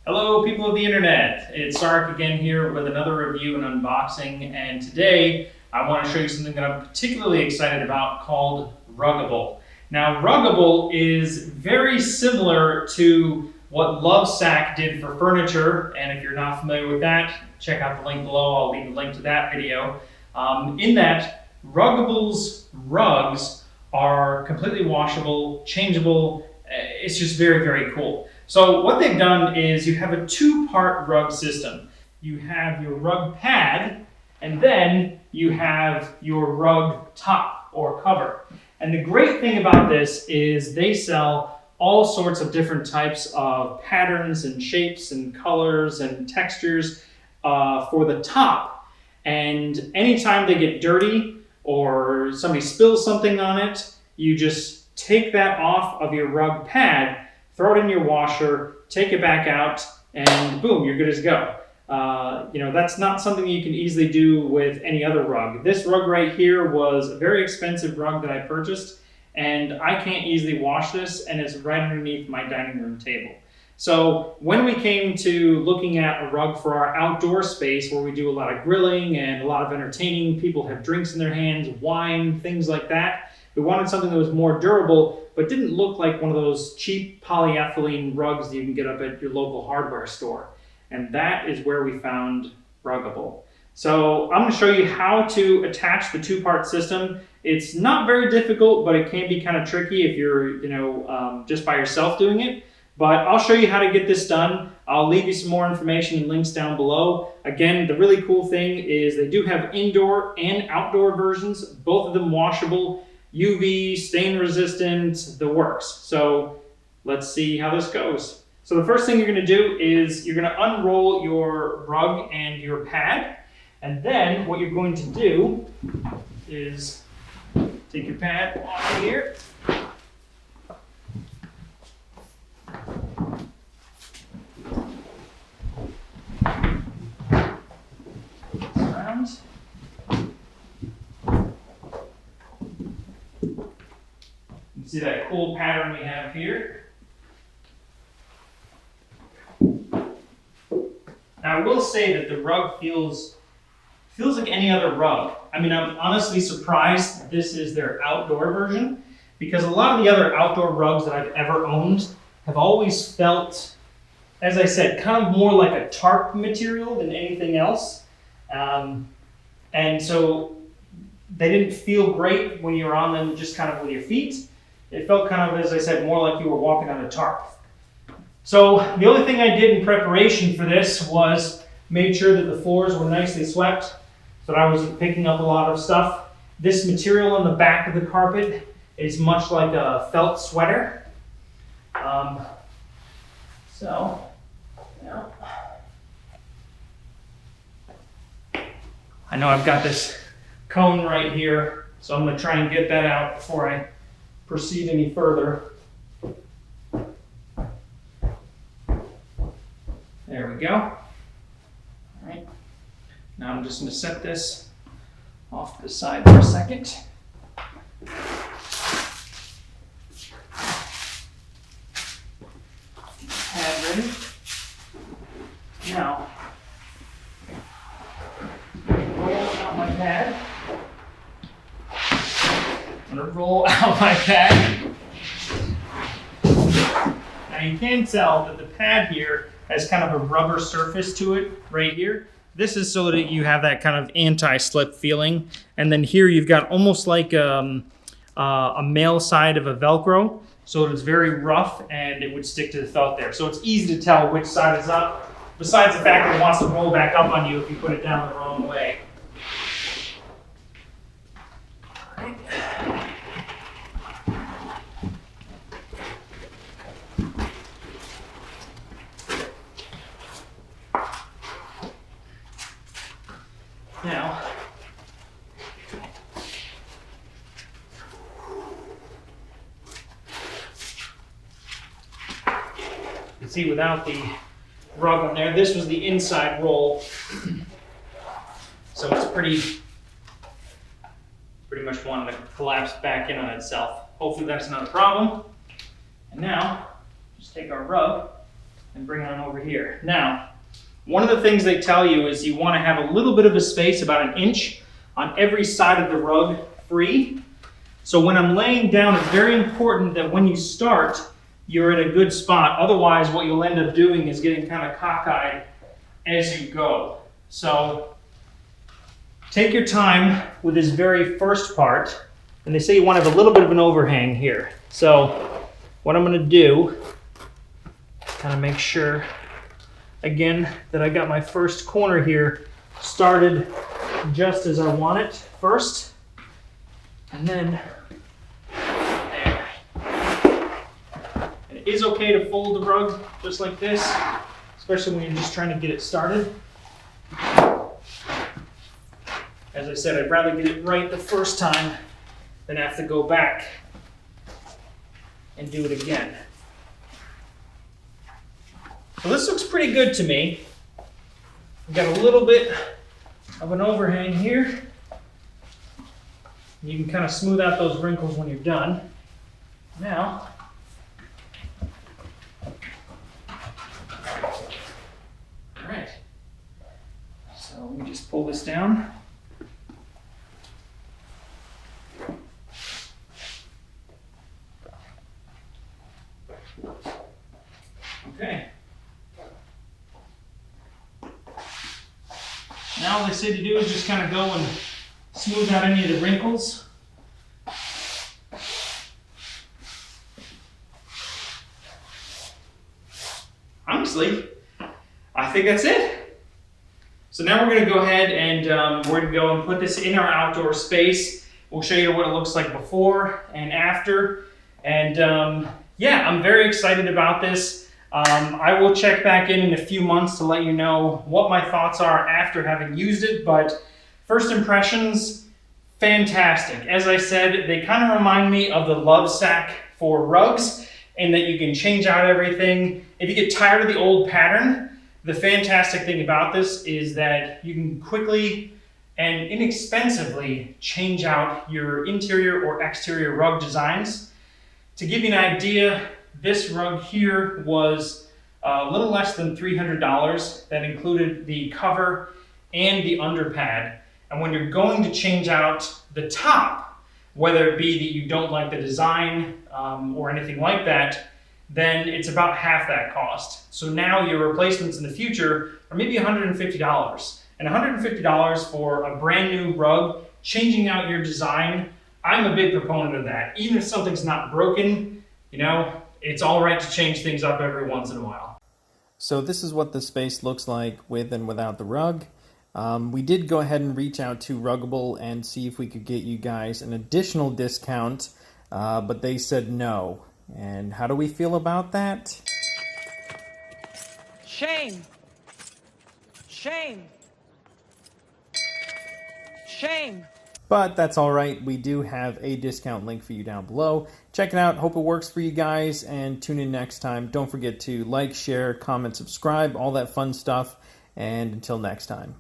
Hello people of the internet, it's Sark again here with another review and unboxing, and today I want to show you something that I'm particularly excited about called Ruggable. Now Ruggable is very similar to what Lovesac did for furniture, and if you're not familiar with that, check out the link below. I'll leave a link to that video. In that, Ruggable's rugs are completely washable, changeable. It's just very, very cool. So what they've done is you have a two-part rug system. You have your rug pad, and then you have your rug top or cover. And the great thing about this is they sell all sorts of different types of patterns and shapes and colors and textures for the top. And anytime they get dirty or somebody spills something on it, you just take that off of your rug pad, throw it in your washer, take it back out, and boom, you're good as go. That's not something you can easily do with any other rug. This rug right here was a very expensive rug that I purchased, and I can't easily wash this, and it's right underneath my dining room table. So when we came to looking at a rug for our outdoor space where we do a lot of grilling and a lot of entertaining, people have drinks in their hands, wine, things like that, we wanted something that was more durable but didn't look like one of those cheap polyethylene rugs that you can get up at your local hardware store. And that is where we found Ruggable. So I'm going to show you how to attach the two-part system. It's not very difficult, but it can be kind of tricky if you're just by yourself doing it. But I'll show you how to get this done. I'll leave you some more information and links down below. Again, the really cool thing is they do have indoor and outdoor versions, both of them washable, UV, stain resistant, the works. So let's see how this goes. So the first thing you're going to do is you're going to unroll your rug and your pad. And then what you're going to do is take your pad off of here. Around. You can see that cool pattern we have here. Now I will say that the rug feels like any other rug. I mean, I'm honestly surprised that this is their outdoor version, because a lot of the other outdoor rugs that I've ever owned have always felt, as I said, kind of more like a tarp material than anything else. And so they didn't feel great when you were on them just kind of with your feet. It felt kind of, as I said, more like you were walking on a tarp. So the only thing I did in preparation for this was made sure that the floors were nicely swept so that I wasn't picking up a lot of stuff. This material on the back of the carpet is much like a felt sweater. I know I've got this cone right here, so I'm going to try and get that out before I proceed any further. There we go. All right. Now I'm just going to set this off to the side for a second. Pad ready. Now, roll out my pad. I'm going to roll out my pad. Now you can tell that the pad here has kind of a rubber surface to it right here. This is so that you have that kind of anti-slip feeling. And then here you've got almost like a male side of a Velcro. So it's very rough and it would stick to the felt there. So it's easy to tell which side is up, besides the fact that it wants to roll back up on you if you put it down the wrong way. All right. Now, you can see without the rug on there, this was the inside roll. So it's pretty much wanting to collapse back in on itself. Hopefully that's not a problem. And now, just take our rug and bring it on over here. Now, one of the things they tell you is you want to have a little bit of a space, about an inch, on every side of the rug free. So when I'm laying down, it's very important that when you start, you're at a good spot. Otherwise, what you'll end up doing is getting kind of cockeyed as you go. So take your time with this very first part. And they say you want to have a little bit of an overhang here. So what I'm going to do, kind of make sure, again, that I got my first corner here started just as I want it first. And then there. And it is okay to fold the rug just like this, especially when you're just trying to get it started. As I said, I'd rather get it right the first time than have to go back and do it again. So this looks pretty good to me. We've got a little bit of an overhang here. You can kind of smooth out those wrinkles when you're done. Now, all right. So let me just pull this down. Okay. Now all they say to do is just kind of go and smooth out any of the wrinkles. Honestly, I think that's it. So now we're going to go ahead and we're going to go and put this in our outdoor space. We'll show you what it looks like before and after. And yeah, I'm very excited about this. I will check back in a few months to let you know what my thoughts are after having used it, but first impressions, fantastic. As I said, they kind of remind me of the Love Sack for rugs, in that you can change out everything. If you get tired of the old pattern, the fantastic thing about this is that you can quickly and inexpensively change out your interior or exterior rug designs. To give you an idea, this rug here was a little less than $300. That included the cover and the underpad. And when you're going to change out the top, whether it be that you don't like the design or anything like that, then it's about half that cost. So now your replacements in the future are maybe $150. And $150 for a brand new rug, changing out your design, I'm a big proponent of that. Even if something's not broken, you know, it's all right to change things up every once in a while. So this is what the space looks like with and without the rug. We did go ahead and reach out to Ruggable and see if we could get you guys an additional discount, but they said no. And how do we feel about that? Shame! Shame! Shame! But that's all right. We do have a discount link for you down below. Check it out. Hope it works for you guys, and tune in next time. Don't forget to like, share, comment, subscribe, all that fun stuff. And until next time.